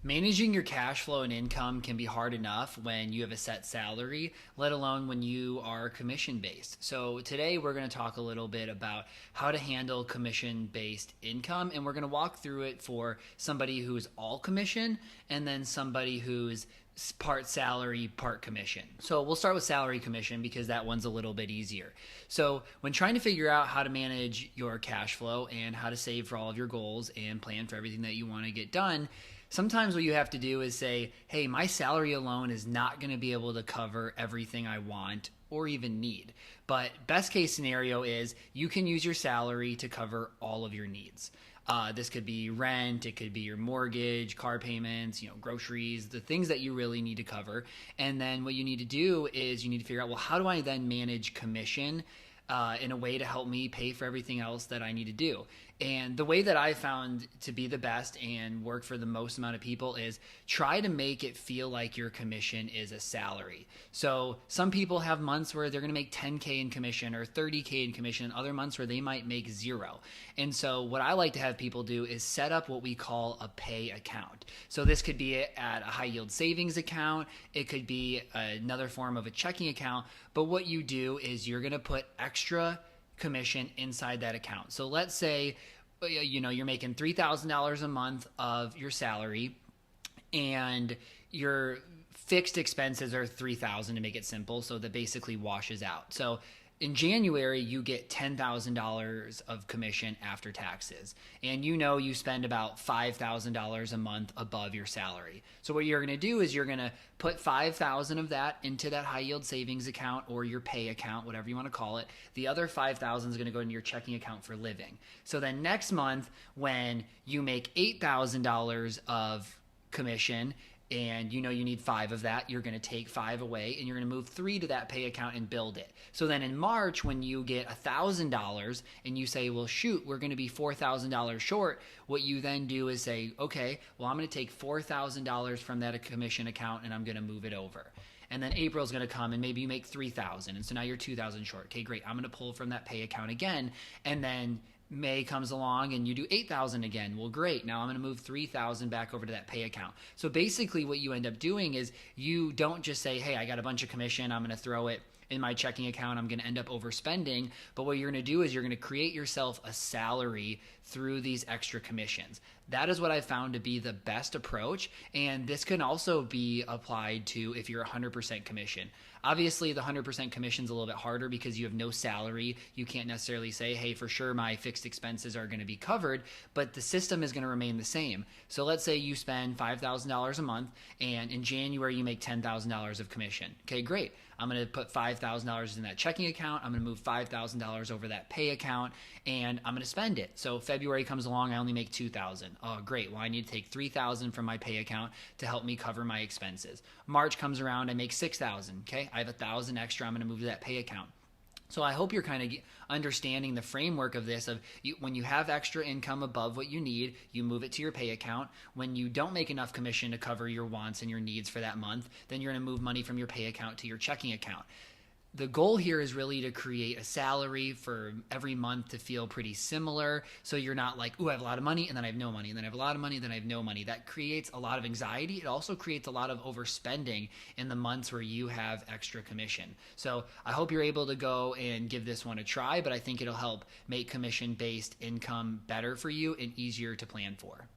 Managing your cash flow and income can be hard enough when you have a set salary, let alone when you are commission based. So, today we're going to talk a little bit about how to handle commission based income, and we're going to walk through it for somebody who's all commission and then somebody who's part salary, part commission. So we'll start with salary commission because that one's a little bit easier. So when trying to figure out how to manage your cash flow and how to save for all of your goals and plan for everything that you want to get done, sometimes what you have to do is say, hey, my salary alone is not going to be able to cover everything I want or even need. But best case scenario is you can use your salary to cover all of your needs. This could be rent, it could be your mortgage, car payments, groceries, the things that you really need to cover. And then what you need to do is you need to figure out, well, how do I then manage commission in a way to help me pay for everything else that I need to do? And the way that I found to be the best and work for the most amount of people is try to make it feel like your commission is a salary. So some people have months where they're going to make 10K in commission or 30K in commission, and other months where they might make zero. And so what I like to have people do is set up what we call a pay account. So this could be at a high yield savings account. It could be another form of a checking account. But what you do is you're going to put extra commission inside that account. So let's say you're making $3,000 a month of your salary and your fixed expenses are $3,000 to make it simple, so that basically washes out. So in January, you get $10,000 of commission after taxes. And you spend about $5,000 a month above your salary. So what you're going to do is you're going to put $5,000 of that into that high yield savings account or your pay account, whatever you want to call it. The other $5,000 is going to go into your checking account for living. So then next month, when you make $8,000 of commission, and you need 5 of that, you're going to take 5 away and you're going to move 3 to that pay account and build it. So then in March, when you get $1,000 and you say, well, shoot, we're going to be $4,000 short, what you then do is say, okay, well, I'm going to take $4,000 from that commission account and I'm going to move it over. And then April's going to come and maybe you make $3,000. And so now you're $2,000 short. Okay, great. I'm going to pull from that pay account again. And then May comes along and you do $8,000 again. Well, great. Now I'm going to move $3,000 back over to that pay account. So basically what you end up doing is you don't just say, hey, I got a bunch of commission, I'm going to throw it in my checking account, I'm going to end up overspending. But what you're going to do is you're going to create yourself a salary through these extra commissions. That is what I found to be the best approach. And this can also be applied to if you're 100% commission. Obviously, the 100% commission is a little bit harder because you have no salary. You can't necessarily say, hey, for sure, my fixed expenses are going to be covered, but the system is going to remain the same. So let's say you spend $5,000 a month, and in January, you make $10,000 of commission. Okay, great. I'm going to put $5,000 in that checking account. I'm going to move $5,000 over that pay account, and I'm going to spend it. So February comes along, I only make $2,000. Oh, great. Well, I need to take $3,000 from my pay account to help me cover my expenses. March comes around, I make $6,000. Okay, I have $1,000 extra. I'm going to move to that pay account. So I hope you're kind of understanding the framework of this of when you have extra income above what you need, you move it to your pay account. When you don't make enough commission to cover your wants and your needs for that month, then you're going to move money from your pay account to your checking account. The goal here is really to create a salary for every month to feel pretty similar. So you're not like, ooh, I have a lot of money and then I have no money and then I have a lot of money and then I have no money. That creates a lot of anxiety. It also creates a lot of overspending in the months where you have extra commission. So I hope you're able to go and give this one a try, but I think it'll help make commission-based income better for you and easier to plan for.